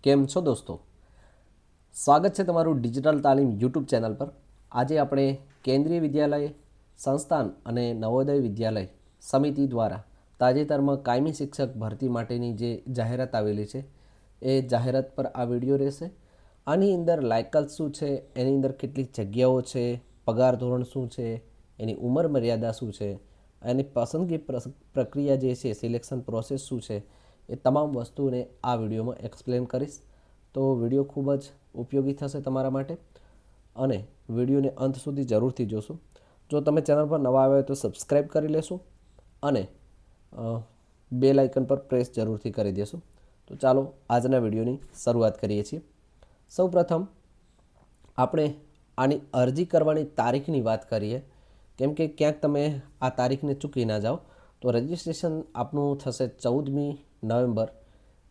કેમ છો દોસ્તો? સ્વાગત છે તમારું ડિજિટલ તાલીમ યુટ્યુબ ચેનલ પર. આજે આપણે કેન્દ્રીય વિદ્યાલય સંસ્થાન અને નવોદય વિદ્યાલય સમિતિ દ્વારા તાજેતરમાં કાયમી શિક્ષક ભરતી માટેની જે જાહેરાત આવેલી છે એ જાહેરાત પર આ વિડીયો રહેશે. આની અંદર લાયકાત શું છે, એની અંદર કેટલી જગ્યાઓ છે, પગાર ધોરણ શું છે, એની ઉંમર મર્યાદા શું છે, એની પસંદગી પ્રક્રિયા જે છે, સિલેક્શન પ્રોસેસ શું છે, એ તમામ વસ્તુને આ વિડીયોમાં એક્સપ્લેન કરીશ. તો વિડીયો ખૂબ જ ઉપયોગી થશે તમારા માટે અને વિડીયોને અંત સુધી જરૂરથી જોશો. જો તમે ચેનલ પર નવા આવ્યા હોય તો સબસ્ક્રાઈબ કરી લેશો અને બેલ આઇકન પર પ્રેસ જરૂરથી કરી દેશો. તો ચાલો આજના વિડીયોની શરૂઆત કરીએ છીએ. સૌપ્રથમ આપણે આની અરજી કરવાની તારીખની વાત કરીએ, કેમ કે ક્યાંક તમે આ તારીખને ચૂકી ના જાઓ. તો રજિસ્ટ્રેશન આપનું થશે 14મી નવેમ્બર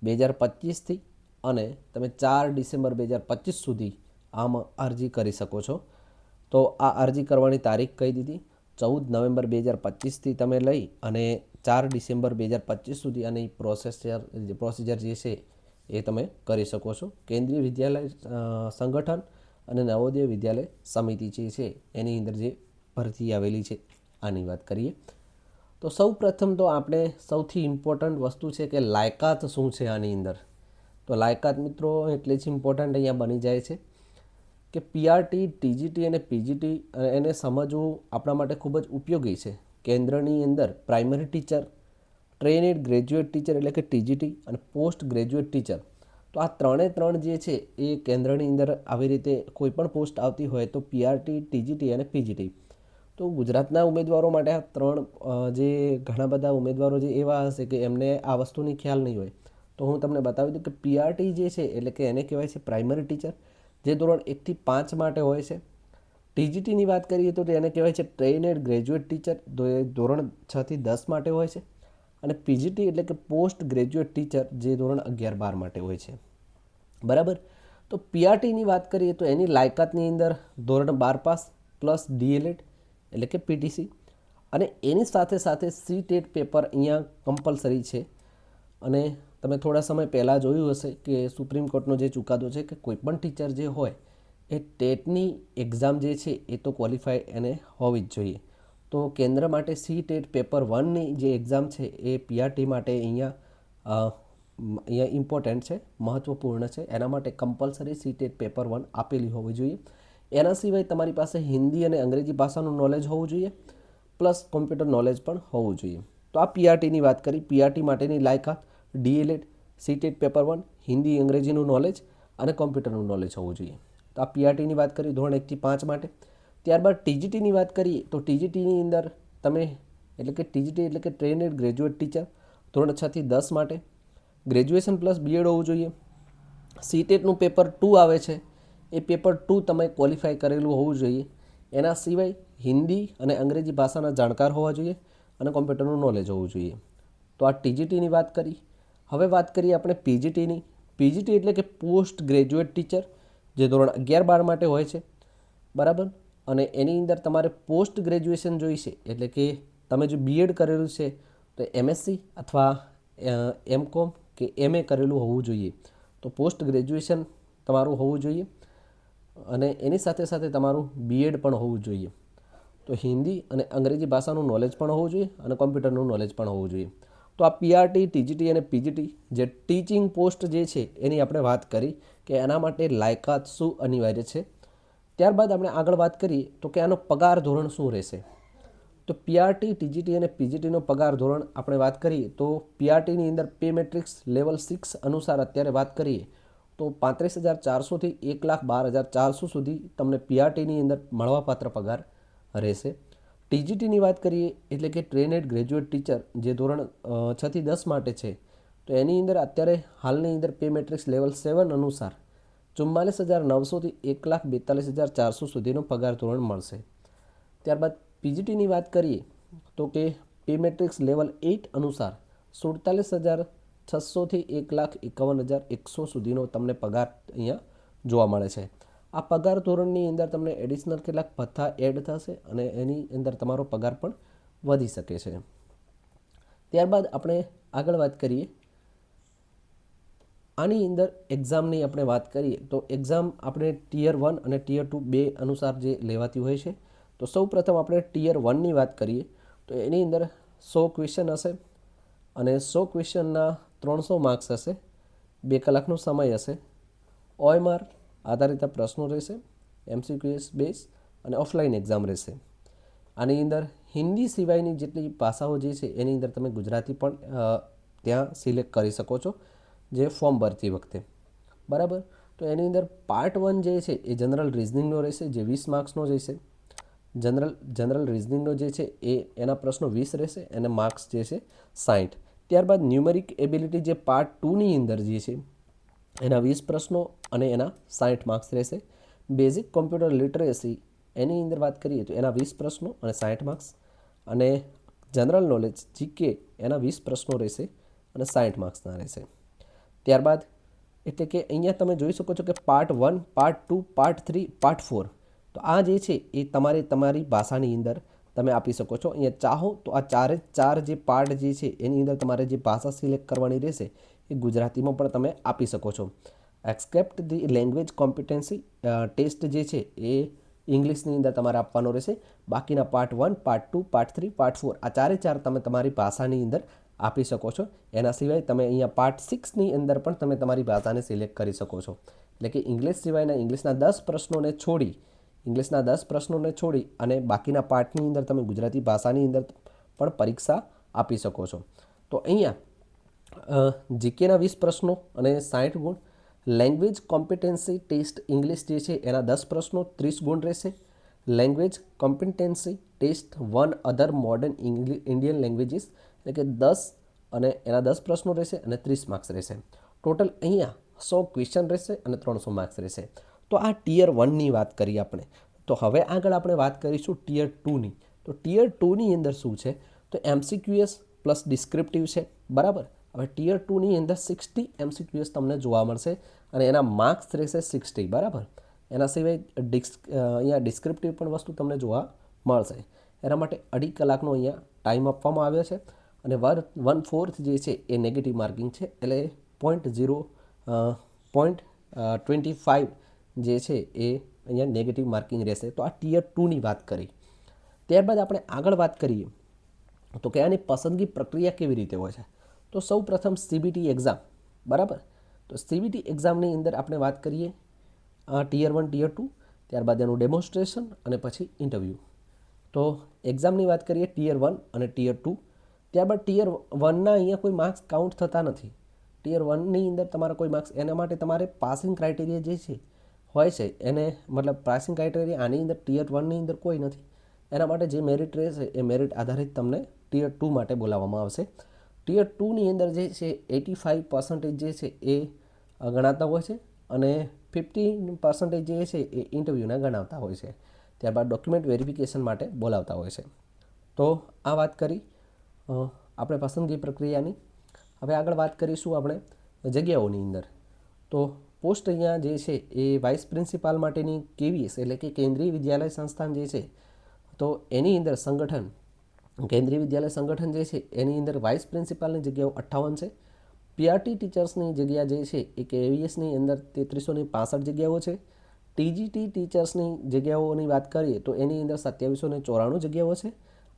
2025થી અને તમે 4 ડિસેમ્બર 2025 સુધી આમાં અરજી કરી શકો છો. તો આ અરજી કરવાની તારીખ કહી દીધી, 14 નવેમ્બર 2025થી તમે લઈ અને 4 ડિસેમ્બર 2025 સુધી આની પ્રોસિજર જે છે એ તમે કરી શકો છો. કેન્દ્રીય વિદ્યાલય સંગઠન અને નવોદય વિદ્યાલય સમિતિ જે છે એની અંદર જે ભરતી આવેલી છે આની વાત કરીએ. તો સૌ પ્રથમ તો આપણે સૌથી ઇમ્પોર્ટન્ટ વસ્તુ છે કે લાયકાત શું છે આની અંદર. તો લાયકાત મિત્રો એટલે જ ઇમ્પોર્ટન્ટ અહીંયા બની જાય છે કે પીઆરટી, ટીજીટી અને પીજીટી એને સમજવું આપણા માટે ખૂબ જ ઉપયોગી છે. કેન્દ્રની અંદર પ્રાઇમરી ટીચર, ટ્રેનેડ ગ્રેજ્યુએટ ટીચર એટલે કે ટીજીટી અને પોસ્ટ ગ્રેજ્યુએટ ટીચર, તો આ ત્રણ જે છે એ કેન્દ્રની અંદર આવી રીતે કોઈ પણ પોસ્ટ આવતી હોય તો પીઆરટી, ટીજીટી અને પીજીટી. તો ગુજરાતના ઉમેદવારો માટે આ ત્રણ જે ઘણા બધા ઉમેદવારો જે એવા હશે કે એમને આ વસ્તુની ખ્યાલ નહીં હોય, તો હું તમને બતાવી દઉં કે પીઆરટી જે છે એટલે કે એને કહેવાય છે પ્રાઇમરી ટીચર, જે ધોરણ 1થી 5 માટે હોય છે. ટીજીટીની વાત કરીએ તો એને કહેવાય છે ટ્રેનેડ ગ્રેજ્યુએટ ટીચર, ધોરણ 6થી 10 માટે હોય છે. અને પીજીટી એટલે કે પોસ્ટ ગ્રેજ્યુએટ ટીચર, જે ધોરણ 11-12 માટે હોય છે. બરાબર. તો પીઆરટીની વાત કરીએ તો એની લાયકાતની અંદર ધોરણ 12 પાસ પ્લસ ડીએલએડ એટલે કે પીટીસી અને એની સાથે સાથે સીટેટ પેપર અહીંયા કમ્પલસરી છે. અને તમે થોડા સમય પહેલાં જોયું હશે કે સુપ્રીમ કોર્ટનો જે ચુકાદો છે કે કોઈપણ ટીચર જે હોય એ ટેટની એક્ઝામ જે છે એ તો ક્વોલિફાય એને હોવી જ જોઈએ. તો કેન્દ્ર માટે સીટેટ પેપર 1ની જે એક્ઝામ છે એ પીઆરટી માટે અહીંયા ઇમ્પોર્ટન્ટ છે, મહત્ત્વપૂર્ણ છે. એના માટે કમ્પલસરી સીટેટ પેપર 1 આપેલી હોવી જોઈએ. એના સિવાય તમારી પાસે હિન્દી અને અંગ્રેજી ભાષાનું નોલેજ હોવું જોઈએ, પ્લસ કોમ્પ્યુટર નોલેજ પણ હોવું જોઈએ. તો આ પીઆરટીની વાત કરી. પીઆરટી માટેની લાયકાત ડીએલએડ, સીટેટ પેપર 1, હિન્દી અંગ્રેજીનું નોલેજ અને કોમ્પ્યુટરનું નોલેજ હોવું જોઈએ. તો આ પીઆરટીની વાત કરી ધોરણ 1થી 5 માટે. ત્યારબાદ ટીજીટીની વાત કરીએ તો ટીજીટીની અંદર તમે એટલે કે ટીજીટી એટલે કે ટ્રેનેડ ગ્રેજ્યુએટ ટીચર, ધોરણ 6થી 10 માટે, ગ્રેજ્યુએશન પ્લસ બીએડ હોવું જોઈએ. સીટેટનું પેપર 2 આવે છે, એ પેપર 2 તમે ક્વોલિફાય કરેલું હોવું જોઈએ. એના સિવાય હિન્દી અને અંગ્રેજી ભાષાના જાણકાર હોવા જોઈએ અને કોમ્પ્યુટરનું નોલેજ હોવું જોઈએ. તો આ ટીજીટીની વાત કરી. હવે વાત કરીએ આપણે પીજીટીની. પીજીટી એટલે કે પોસ્ટ ગ્રેજ્યુએટ ટીચર, જે ધોરણ 11-12 માટે હોય છે. બરાબર. અને એની અંદર તમારે પોસ્ટ ગ્રેજ્યુએશન જોઈશે, એટલે કે તમે જો બીએડ કરેલું છે તો એમએસસી અથવા એમકોમ કે એમએ કરેલું હોવું જોઈએ. તો પોસ્ટ ગ્રેજ્યુએશન તમારું હોવું જોઈએ અને એની સાથે સાથે તમારું બીએડ પણ હોવું જોઈએ. તો હિન્દી અને અંગ્રેજી ભાષાનું નોલેજ પણ હોવું જોઈએ અને કોમ્પ્યુટરનું નોલેજ પણ હોવું જોઈએ. તો આ પીઆરટી, ટીજીટી અને પીજીટી જે ટીચિંગ પોસ્ટ જે છે એની આપણે વાત કરી કે એના માટે લાયકાત શું અનિવાર્ય છે. ત્યારબાદ આપણે આગળ વાત કરીએ તો કે આનો પગાર ધોરણ શું રહેશે. તો પીઆરટી, ટીજીટી અને પીજીટીનો પગાર ધોરણ આપણે વાત કરીએ તો પીઆરટીની અંદર પે મેટ્રિક્સ લેવલ 6 અનુસાર અત્યારે વાત કરીએ તો 35,400થી 1,12,400 સુધી તમને પીઆરટીની અંદર મળવાપાત્ર પગાર રહેશે. ટીજીટીની વાત કરીએ એટલે કે ટ્રેનેડ ગ્રેજ્યુએટ ટીચર, જે ધોરણ 6થી 10 માટે છે, તો એની અંદર અત્યારે હાલની અંદર પે મેટ્રિક્સ લેવલ 7 અનુસાર 44,900થી 1,42,400 સુધીનો પગાર ધોરણ મળશે. ત્યારબાદ પીજીટીની વાત કરીએ તો કે પે મેટ્રિક્સ લેવલ 8 અનુસાર 47,600થી 1,51,100 સુધીનો તમને પગાર અહીંયા જોવા મળે છે. આ પગાર ધોરણની અંદર તમને એડિશનલ કેટલાક ભથ્થા એડ થશે અને એની અંદર તમારો પગાર પણ વધી શકે છે. ત્યારબાદ આપણે આગળ વાત કરીએ આની અંદર એક્ઝામની આપણે વાત કરીએ તો એક્ઝામ આપણે ટિયર 1 અને ટિયર 2 બે અનુસાર જે લેવાતી હોય છે. તો સૌ પ્રથમ આપણે ટિયર 1ની વાત કરીએ તો એની અંદર 100 ક્વેશ્ચન હશે અને 100 ક્વેશ્ચનના 300 માર્ક્સ હશે, 2 કલાકનો સમય હશે, OMR આધારિત પ્રશ્નો રહેશે, MCQS બેઝ અને ઓફલાઈન એક્ઝામ રહેશે. આની અંદર હિન્દી સિવાયની જેટલી ભાષાઓ જે છે એની અંદર તમે ગુજરાતી પણ ત્યાં સિલેક્ટ કરી શકો છો જે ફોર્મ ભરતી વખતે. બરાબર. તો એની અંદર પાર્ટ 1 જે છે એ જનરલ રિઝનિંગનો રહેશે જે 20 માર્ક્સનો રહેશે. જનરલ રિઝનિંગનો જે છે એના પ્રશ્નો 20 રહેશે અને માર્ક્સ જે છે 60. ત્યારબાદ ન્યુમેરિક એબિલિટી જે પાર્ટ 2ની અંદર જે છે એના 20 પ્રશ્નો અને એના 60 માર્ક્સ રહેશે. બેઝિક કોમ્પ્યુટર લિટરેસી એની અંદર વાત કરીએ તો એના 20 પ્રશ્નો અને 60 માર્ક્સ અને જનરલ નોલેજ જીકે એના 20 પ્રશ્નો રહેશે અને 60 માર્ક્સના રહેશે. ત્યારબાદ એટલે કે અહીંયા તમે જોઈ શકો છો કે પાર્ટ 1, પાર્ટ 2, પાર્ટ 3, પાર્ટ 4. તો આ જે છે એ તમારી ભાષાની અંદર તમે આપી શકો છો. અહીંયા ચાહો તો આ ચાર જે પાર્ટ જે છે એની અંદર તમારે જે ભાષા સિલેક્ટ કરવાની રહેશે એ ગુજરાતીમાં પણ તમે આપી શકો છો. Except the language competency test જે છે એ ઇંગ્લિશની અંદર તમારે આપવાનો રહેશે. બાકીના પાર્ટ 1, પાર્ટ 2, પાર્ટ 3, પાર્ટ 4 આ ચાર તમે તમારી ભાષાની અંદર આપી શકો છો. એના સિવાય તમે અહીંયા પાર્ટ 6ની અંદર પણ તમે તમારી ભાષાને સિલેક્ટ કરી શકો છો. એટલે કે ઇંગ્લિશ સિવાયના ઇંગ્લિશના 10 પ્રશ્નોને છોડી અને બાકીના પાર્ટની અંદર તમે ગુજરાતી ભાષાની અંદર પણ પરીક્ષા આપી શકો છો. તો અહીંયા જીકેના 20 પ્રશ્નો અને 60 ગુણ, લેંગ્વેજ કોમ્પિટન્સી ટેસ્ટ ઇંગ્લિશ જે છે એના 10 પ્રશ્નો 30 ગુણ રહેશે. લેંગ્વેજ કોમ્પિટન્સી ટેસ્ટ 1 અધર મોડર્ન ઇન્ડિયન લેંગ્વેજીસ એટલે કે 10 અને એના 10 પ્રશ્નો રહેશે અને 30 માર્ક્સ રહેશે. ટોટલ અહીંયા 100 ક્વેશ્ચન રહેશે અને 300 માર્ક્સ રહેશે. તો આ ટિયર 1ની વાત કરી આપણે. તો હવે આગળ આપણે વાત કરીશું ટિયર 2ની. તો ટિયર 2ની અંદર શું છે તો MCQS પ્લસ ડિસ્ક્રિપ્ટિવ છે. બરાબર. હવે ટિયર 2ની અંદર 60 MCQS તમને જોવા મળશે અને એના માર્ક્સ રહેશે 60. બરાબર. એના સિવાય અહીંયા ડિસ્ક્રિપ્ટિવ પણ વસ્તુ તમને જોવા મળશે. એના માટે 2.5 કલાકનો અહીંયા ટાઈમ આપવામાં આવ્યો છે અને 1/4 જે છે એ નેગેટિવ માર્કિંગ છે એટલે 0.25 જે છે એ અહીંયા નેગેટિવ માર્કિંગ રહેશે. તો આ ટિયર 2ની વાત કરી. ત્યારબાદ આપણે આગળ વાત કરીએ તો કે આની પસંદગી પ્રક્રિયા કેવી રીતે હોય છે. તો સૌ પ્રથમ CBT એક્ઝામ. બરાબર. તો CBT એક્ઝામની અંદર આપણે વાત કરીએ ટિયર 1, ટિયર 2, ત્યારબાદ એનું ડેમોન્સ્ટ્રેશન અને પછી ઇન્ટરવ્યૂ. તો એક્ઝામની વાત કરીએ ટિયર 1 અને ટિયર 2. ત્યારબાદ ટિયર 1ના અહીંયા કોઈ માર્ક્સ કાઉન્ટ થતા નથી. ટિયર 1ની અંદર તમારા કોઈ માર્ક્સ એના માટે તમારે પાસિંગ ક્રાઇટેરિયા જે છે હોય છે એને મતલબ પાસિંગ ક્રાઇટેરિયા આની અંદર ટિયર 1ની અંદર કોઈ નથી. એના માટે જે મેરિટ રહેશે એ મેરિટ આધારિત તમને ટિયર 2 માટે બોલાવવામાં આવશે. ટિયર 2ની અંદર જે છે 85% જે છે એ ગણાતા હોય છે અને 15% જે છે એ ઇન્ટરવ્યૂના ગણાવતા હોય છે. ત્યારબાદ ડોક્યુમેન્ટ વેરિફિકેશન માટે બોલાવતા હોય છે. તો આ વાત કરી આપણે પસંદગી પ્રક્રિયાની. હવે આગળ વાત કરીશું આપણે જગ્યાઓની અંદર. તો પોસ્ટ અહીંયા જે છે એ વાઇસ પ્રિન્સિપાલ માટેની KVS એટલે કે કેન્દ્રીય વિદ્યાલય સંસ્થાન જે છે તો એની અંદર કેન્દ્રીય વિદ્યાલય સંગઠન જે છે એની અંદર વાઇસ પ્રિન્સિપાલની જગ્યાઓ 58 છે. PRT ટીચર્સની જગ્યા જે છે એ KVSની અંદર 3365 જગ્યાઓ છે. TGT ટીચર્સની જગ્યાઓની વાત કરીએ તો એની અંદર 2794 જગ્યાઓ છે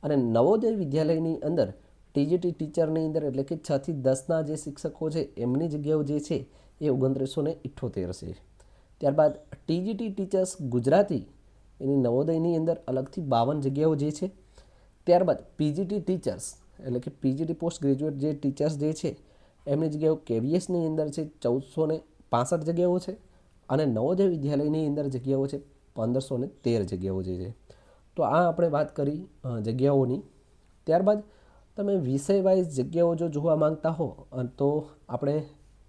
અને નવોદય વિદ્યાલયની અંદર TGT ટીચરની અંદર એટલે કે 6 થી 10ના જે શિક્ષકો છે એમની જગ્યાઓ જે છે એ 2978 છે. ત્યારબાદ TGT ટીચર્સ ગુજરાતી એની નવોદયની અંદર અલગથી 52 જગ્યાઓ જે છે. ત્યારબાદ PGT ટીચર્સ એટલે કે PGT પોસ્ટ ગ્રેજ્યુએટ જે ટીચર્સ જે છે એમની જગ્યાઓ KVSની અંદર છે 1465 જગ્યાઓ છે અને નવોદય વિદ્યાલયની અંદર જગ્યાઓ છે 1513 જગ્યાઓ જે છે. તો આ આપણે વાત કરી જગ્યાઓની. ત્યારબાદ તમે વિષય વાઇઝ જગ્યાઓ જો જોવા માંગતા હો તો આપણે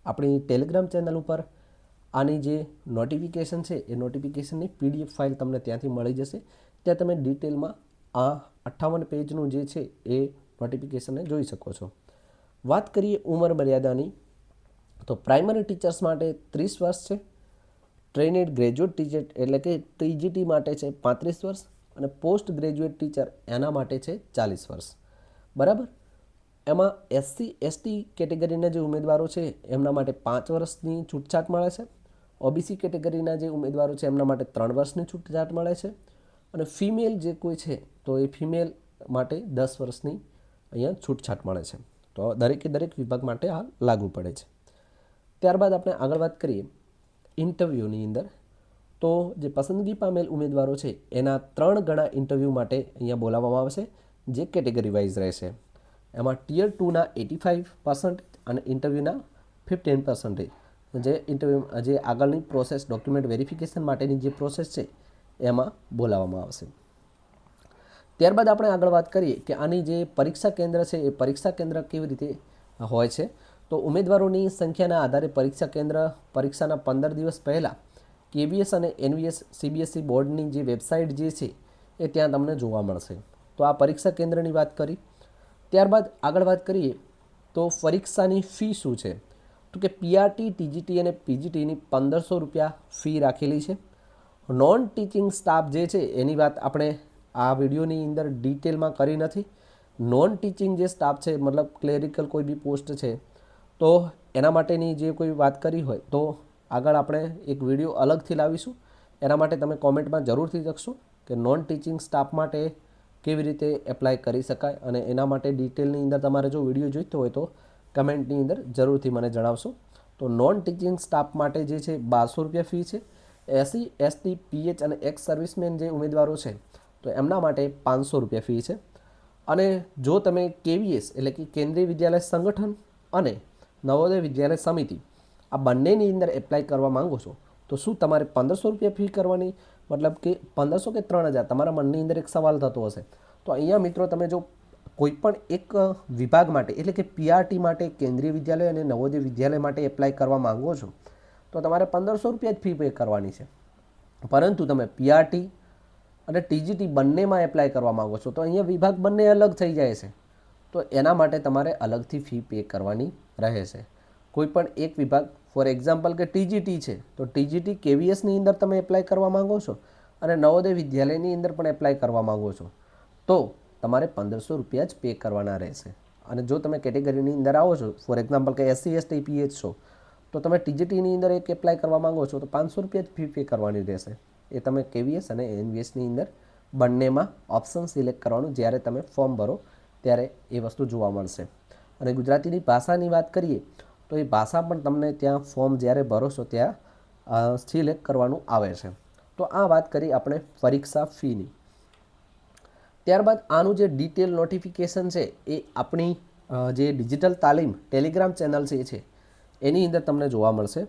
આપણી ટેલિગ્રામ ચેનલ ઉપર આની જે નોટિફિકેશન છે એ નોટિફિકેશનની PDF ફાઇલ તમને ત્યાંથી મળી જશે. ત્યાં તમે ડિટેલમાં આ 58 પેજનું જે છે એ નોટિફિકેશનને જોઈ શકો છો. વાત કરીએ ઉંમર મર્યાદાની તો પ્રાઇમરી ટીચર્સ માટે 30 વર્ષ છે. ટ્રેનેડ ગ્રેજ્યુએટ ટીચર એટલે કે TGT માટે છે 35 વર્ષ અને પોસ્ટ ગ્રેજ્યુએટ ટીચર એના માટે છે 40 વર્ષ. બરાબર. એમાં એસસી એસટી કેટેગરીના જે ઉમેદવારો છે એમના માટે 5 વર્ષની છૂટછાટ મળે છે. ઓબીસી કેટેગરીના જે ઉમેદવારો છે એમના માટે 3 વર્ષની છૂટછાટ મળે છે. અને ફિમેલ જે કોઈ છે તો એ ફિમેલ માટે 10 વર્ષની અહીંયા છૂટછાટ મળે છે. તો દરેકે દરેક વિભાગ માટે આ લાગુ પડે છે. ત્યારબાદ આપણે આગળ વાત કરીએ ઇન્ટરવ્યૂની અંદર, તો જે પસંદગી પામેલ ઉમેદવારો છે એના 3 ગણા ઇન્ટરવ્યૂ માટે અહીંયા બોલાવવામાં આવશે, જે કેટેગરી વાઇઝ રહેશે. એમાં ટિયર 2ના 85% અને ઇન્ટરવ્યૂના 15%, જે ઇન્ટરવ્યૂ જે આગળની પ્રોસેસ ડોક્યુમેન્ટ વેરિફિકેશન માટેની જે પ્રોસેસ છે એમાં બોલાવવામાં આવશે. ત્યારબાદ આપણે આગળ વાત કરીએ કે આની જે પરીક્ષા કેન્દ્ર છે એ પરીક્ષા કેન્દ્ર કેવી રીતે હોય છે. તો ઉમેદવારોની સંખ્યાના આધારે પરીક્ષા કેન્દ્ર પરીક્ષાના 15 દિવસ પહેલાં KVS અને NVS CBSE બોર્ડની જે વેબસાઇટ જે છે એ ત્યાં તમને જોવા મળશે. તો આ પરીક્ષા કેન્દ્રની વાત કરી. ત્યારબાદ આગળ વાત કરીએ તો પરીક્ષાની ફી શું છે, તો કે PRT, TGT અને PGTની 1500 રૂપિયા ફી રાખેલી છે. નોન ટીચિંગ સ્ટાફ જે છે એની વાત આપણે આ વિડીયોની અંદર ડિટેલમાં કરી નથી. નોન ટીચિંગ જે સ્ટાફ છે, મતલબ ક્લેરિકલ કોઈ બી પોસ્ટ છે, તો એના માટેની જે કોઈ વાત કરી હોય તો આગળ આપણે એક વિડીયો અલગથી લાવીશું. એના માટે તમે કોમેન્ટમાં જરૂરથી લખશો કે નોન ટીચિંગ સ્ટાફ માટે કેવી રીતે એપ્લાય કરી શકાય, અને એના માટે ડિટેલની અંદર તમારે જો વિડીયો જોઈતો હોય તો કમેન્ટની અંદર જરૂરથી મને જણાવશો. તો નોન ટીચિંગ સ્ટાફ માટે જે છે 1200 રૂપિયા ફી છે. SC, ST, PH અને એક્સ સર્વિસમેન જે ઉમેદવારો છે તો એમના માટે 500 રૂપિયા ફી છે. અને જો તમે KVS એટલે કે કેન્દ્રીય વિદ્યાલય સંગઠન અને નવોદય વિદ્યાલય સમિતિ આ બંનેની અંદર એપ્લાય કરવા માંગો છો તો શું તમારે 1500 રૂપિયા ફી કરવાની, મતલબ કે 1500 કે 3000, તમારા મનની અંદર એક સવાલ થતો હશે. તો અહીંયા મિત્રો તમે જો કોઈ પણ એક વિભાગ માટે એટલે કે PRT માટે કેન્દ્રીય વિદ્યાલય અને નવોદય વિદ્યાલય માટે એપ્લાય કરવા માંગો છો તો તમારે 1500 રૂપિયા જ ફી પે કરવાની છે. પરંતુ તમે PRT અને TGT બંનેમાં એપ્લાય કરવા માંગો છો તો અહીંયા વિભાગ બંને અલગ થઈ જાય છે. તો એના માટે તમારે અલગથી ફી પે કરવાની રહે છે. કોઈ પણ એક વિભાગ, ફોર એક્ઝામ્પલ કે TGT છે તો TGT KVSની અંદર તમે એપ્લાય કરવા માંગો છો અને નવોદય વિદ્યાલયની અંદર પણ એપ્લાય કરવા માંગો છો તો તમારે 1500 રૂપિયા જ પે કરવાના રહેશે. અને જો તમે કેટેગરીની અંદર આવો છો, ફોર એક્ઝામ્પલ કે SC, ST, PH છો, તો તમે TGTની અંદર એક એપ્લાય કરવા માંગો છો તો 500 રૂપિયા જ ફી પે કરવાની રહેશે. એ તમે KVS અને NVSની અંદર બંનેમાં ઓપ્શન સિલેક્ટ કરવાનું, જ્યારે તમે ફોર્મ ભરો ત્યારે એ વસ્તુ જોવા મળશે. અને ગુજરાતીની ભાષાની વાત કરીએ તો એ ભાષા પણ તમને ત્યાં ફોર્મ જ્યારે ભરો છો ત્યાં સિલેક્ટ કરવાનું આવે છે. તો આ વાત કરી આપણે પરીક્ષા ફીની. ત્યારબાદ આનું જે ડિટેલ નોટિફિકેશન છે એ આપણી જે ડિજિટલ તાલીમ ટેલિગ્રામ ચેનલ છે એની અંદર તમને જોવા મળશે,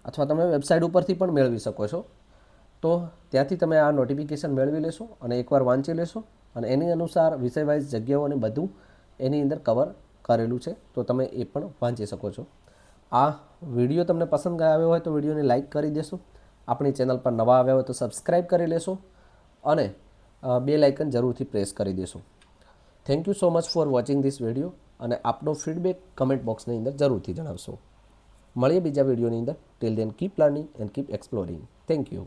અથવા તમે વેબસાઇટ ઉપરથી પણ મેળવી શકો છો. તો ત્યાંથી તમે આ નોટિફિકેશન મેળવી લેશો અને એકવાર વાંચી લેશો અને એની અનુસાર વિષય વાઇઝ જગ્યાઓ અને બધું એની અંદર કવર કરેલું છે, તો તમે એ પણ વાંચી શકો છો. આ વિડીયો તમને પસંદ આવ્યો હોય તો વિડીયોને લાઇક કરી દેશો. આપણી ચેનલ પર નવા આવ્યા હોય તો સબસ્ક્રાઈબ કરી લેશો અને બેલ આઇકન જરૂરથી પ્રેસ કરી દેશો. Thank you so much for watching this video, અને આપનો ફીડબેક કમેન્ટ બોક્સની અંદર જરૂરથી જણાવશો. મળીએ બીજા વિડીયોની અંદર. Till then keep learning and keep exploring. Thank you.